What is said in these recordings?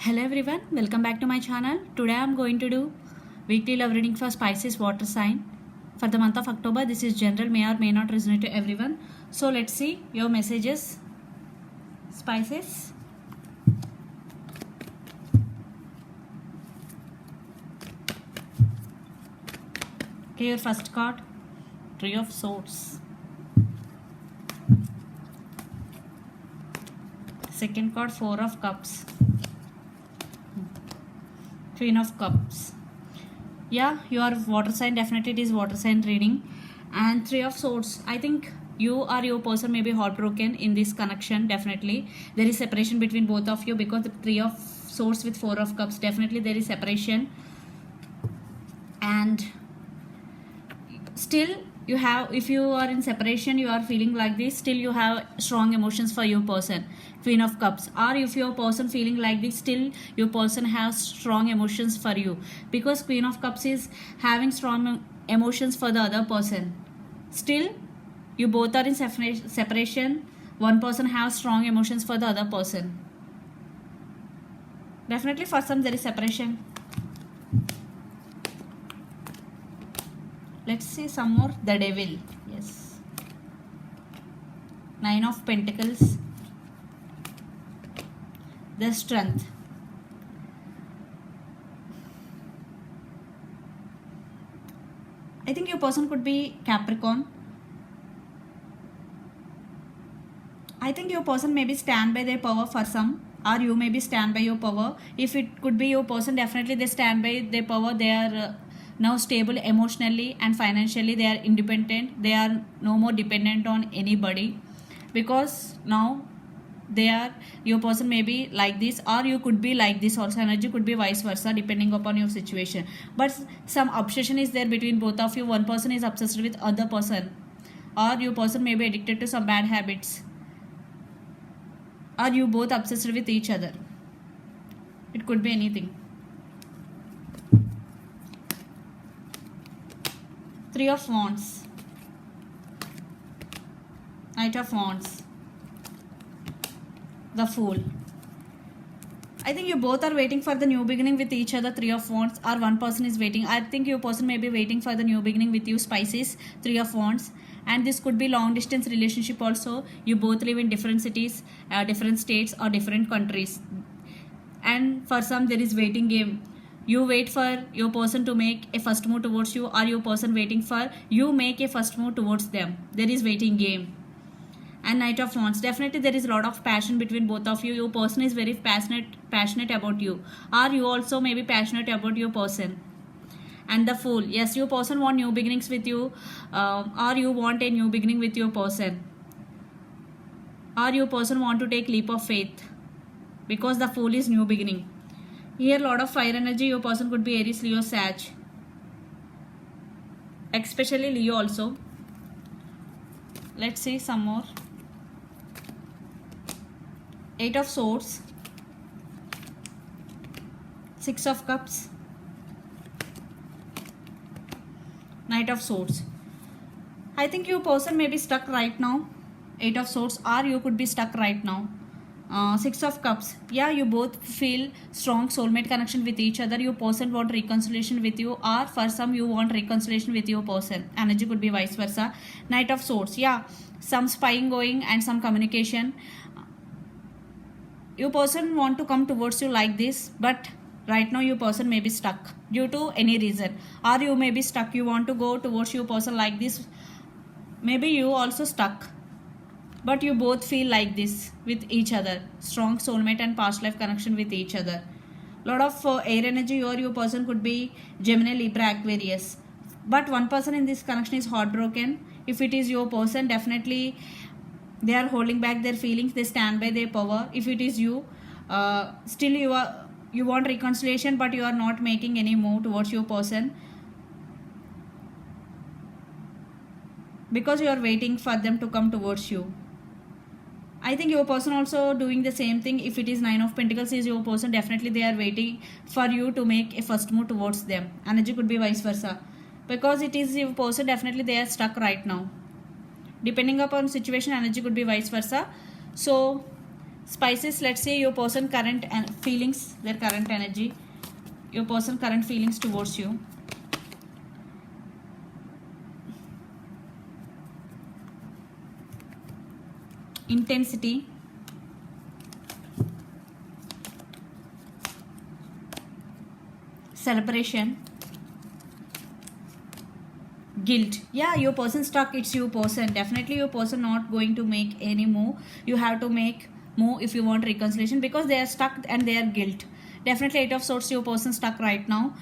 Hello everyone, welcome back to my channel. Today I am going to do weekly love reading for Pisces water sign for the month of October. This is general, may or may not resonate to everyone. So let's see your messages, Pisces. Okay, your first card, Three of Swords. Second card, Four of Cups. Queen of Cups. Yeah, your water sign, definitely it is water sign reading. And Three of Swords, I think you or your person may be heartbroken in this connection. Definitely there is separation between both of you, because the Three of Swords with Four of Cups, definitely there is separation. And still you have, if you are in separation, you are feeling like this, still you have strong emotions for your person, Queen of Cups. Or if your person feeling like this, still your person has strong emotions for you, because Queen of Cups is having strong emotions for the other person. Still you both are in separation, one person has strong emotions for the other person. Definitely for some there is separation. Let's see some more. The Devil. Yes. Nine of Pentacles. The Strength. I think your person could be Capricorn. I think your person maybe stand by their power for some, or you maybe stand by your power. If it could be your person, definitely they stand by their power. They are now stable emotionally and financially. They are independent. They are no more dependent on anybody, because now they are, your person may be like this, or you could be like this also. Energy could be vice versa depending upon your situation. But some obsession is there between both of you. One person is obsessed with other person, or your person may be addicted to some bad habits, or you both obsessed with each other. It could be anything. Three of Wands. Knight of Wands. The Fool. I think you both are waiting for the new beginning with each other, Three of Wands, or one person is waiting. I think your person may be waiting for the new beginning with you, Pisces, Three of Wands. And this could be long distance relationship also. You both live in different cities, different states, or different countries. And for some there is waiting game. You wait for your person to make a first move towards you, or your person waiting for you make a first move towards them. There is waiting game. And Knight of Wands, definitely there is a lot of passion between both of you. Your person is very passionate about you, or you also may be passionate about your person. And the Fool, yes, your person want new beginnings with you, or you want a new beginning with your person, or your person want to take leap of faith, because the Fool is new beginning. Here a lot of fire energy. Your person could be Aries, Leo, Sag, especially Leo also. Let's see some more. Eight of Swords. Six of Cups. Knight of Swords. I think your person may be stuck right now, Eight of Swords, or you could be stuck right now. Six of Cups. Yeah, you both feel strong soulmate connection with each other. Your person want reconciliation with you, or for some you want reconciliation with your person. Energy could be vice versa. Knight of Swords. Yeah, some spying going and some communication. Your person want to come towards you like this, but right now your person may be stuck due to any reason, or you may be stuck. You want to go towards your person like this. Maybe you also stuck, but you both feel like this with each other. Strong soulmate and past life connection with each other. Lot of air energy, or your person could be Gemini, Libra, Aquarius. But one person in this connection is heartbroken. If it is your person, definitely they are holding back their feelings. They stand by their power. If it is you, still you want reconciliation, but you are not making any move towards your person, because you are waiting for them to come towards you. I think your person also doing the same thing. If it is Nine of Pentacles is your person, definitely they are waiting for you to make a first move towards them. Energy could be vice versa, because it is your person, definitely they are stuck right now. Depending upon situation, energy could be vice versa. So Spices, let's say your person current and feelings, their current energy, your person current feelings towards you. Intensity, celebration, guilt. Yeah, your person stuck, it's your person. Definitely your person not going to make any move. You have to make move if you want reconciliation, because they are stuck and they are guilt. Definitely 8 of swords, your person stuck right now.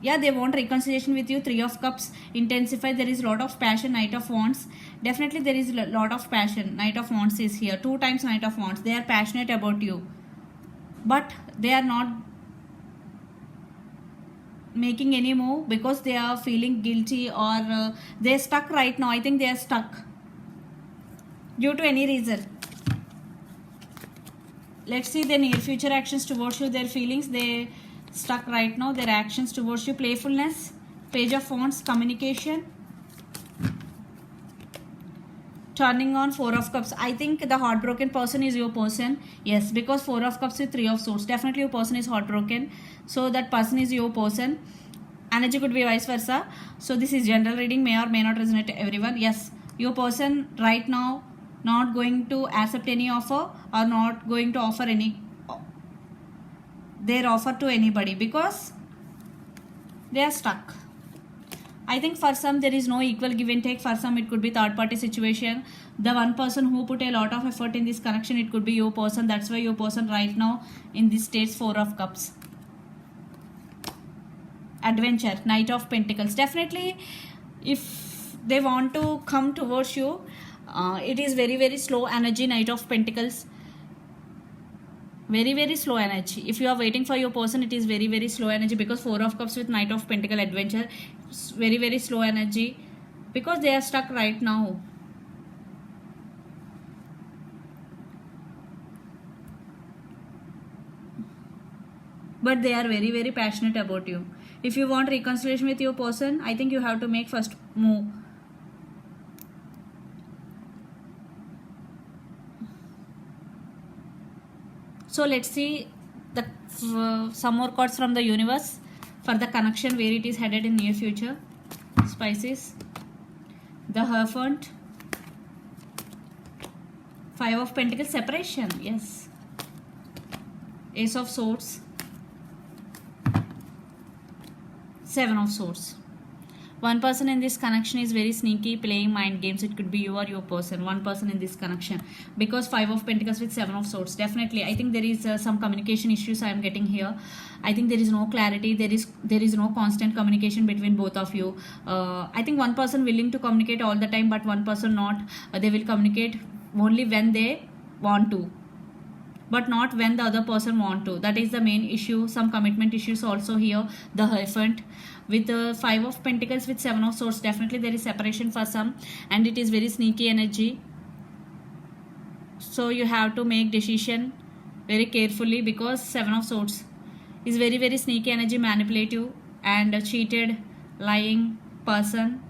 Yeah, they want reconciliation with you. 3 of cups, intensify, there is lot of passion. Knight of wands, definitely there is lot of passion. Knight of wands is here 2 times. Knight of wands, they are passionate about you, but they are not making any move because they are feeling guilty, or they're stuck right now. I think they are stuck due to any reason. Let's see their near future actions towards you, their feelings. They stuck right now, their actions towards you. Playfulness, Page of wands, communication, turning on. 4 of cups, I think the heartbroken person is your person. Yes, because 4 of cups with 3 of swords, definitely your person is heartbroken, so that person is your person. Energy could be vice versa. So this is general reading, may or may not resonate to everyone. Yes, your person right now not going to accept any offer, or not going to offer any their offer to anybody, because they are stuck. I think for some there is no equal give and take. For some it could be third party situation. The one person who put a lot of effort in this connection, it could be your person. That's why your person right now in this stage. 4 of cups, adventure, Knight of pentacles. Definitely if they want to come towards you, it is very very slow energy. Knight of pentacles, very very slow energy. If you are waiting for your person, it is very very slow energy, because 4 of cups with Knight of pentacle, adventure, very very slow energy, because they are stuck right now. But they are very very passionate about you. If you want reconciliation with your person, I think you have to make first move. So let's see the some more cards from the universe for the connection, where it is headed in near future. Spices, the Hierophant, 5 of pentacles, separation. Yes, Ace of swords, 7 of swords. One person in this connection is very sneaky, playing mind games. It could be you or your person. One person in this connection, because 5 of pentacles with 7 of swords. Definitely I think there is some communication issues I am getting here. I think there is no clarity, there is no constant communication between both of you. I think one person willing to communicate all the time, but one person not. They will communicate only when they want to, but not when the other person want to. That is the main issue. Some commitment issues also here. The Hierophant with the 5 of pentacles with 7 of swords, definitely there is separation for some, and it is very sneaky energy. So you have to make decision very carefully, because 7 of swords is very very sneaky energy, manipulative and a cheated, lying person.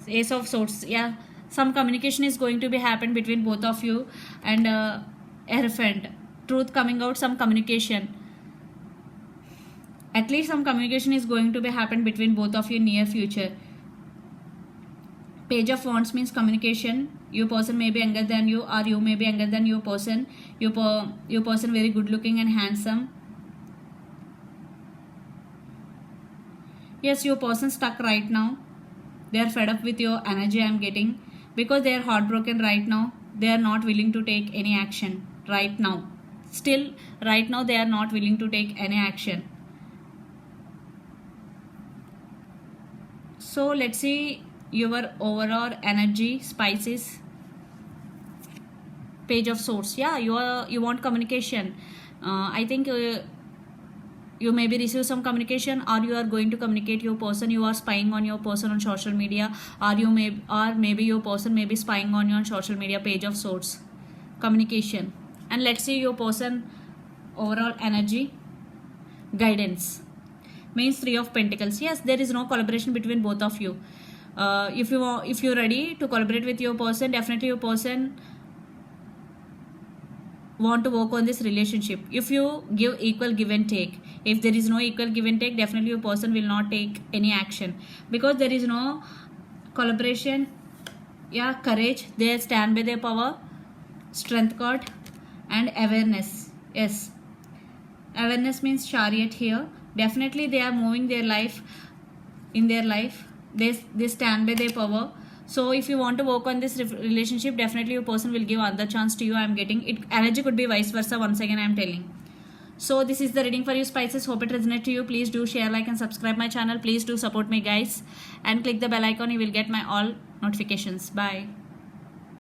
Ace of swords, yeah, some communication is going to be happen between both of you. And Hierophant, truth coming out, some communication, at least some communication is going to be happen between both of you in near future. Page of wands means communication. Your person may be younger than you, or you may be younger than your person. Your person very good looking and handsome. Yes, your person stuck right now. They are fed up with your energy I am getting, because they are heartbroken right now. They are not willing to take any action right now. Still right now they are not willing to take any action. So let's see your overall energy. Spices, Page of swords. Yeah, you want communication. I think you maybe receive some communication, or you are going to communicate your person. You are spying on your person on social media, or maybe your person may be spying on you on social media. Page of swords, communication. And let's see your person overall energy. Guidance means 3 of pentacles. Yes, there is no collaboration between both of you. If you're ready to collaborate with your person, definitely your person want to work on this relationship. If you give equal give and take, if there is no equal give and take, definitely your person will not take any action, because there is no collaboration, yeah, courage. They stand by their power, strength card, and awareness. Yes, awareness means chariot here. Definitely they are moving their life in their life. They stand by their power. So if you want to work on this relationship, definitely your person will give another chance to you. I am getting it. Energy could be vice versa. Once again I am telling. So this is the reading for you, Spices. Hope it resonates to you. Please do share, like, and subscribe my channel. Please do support me, guys, and click the bell icon. You will get my all notifications. Bye.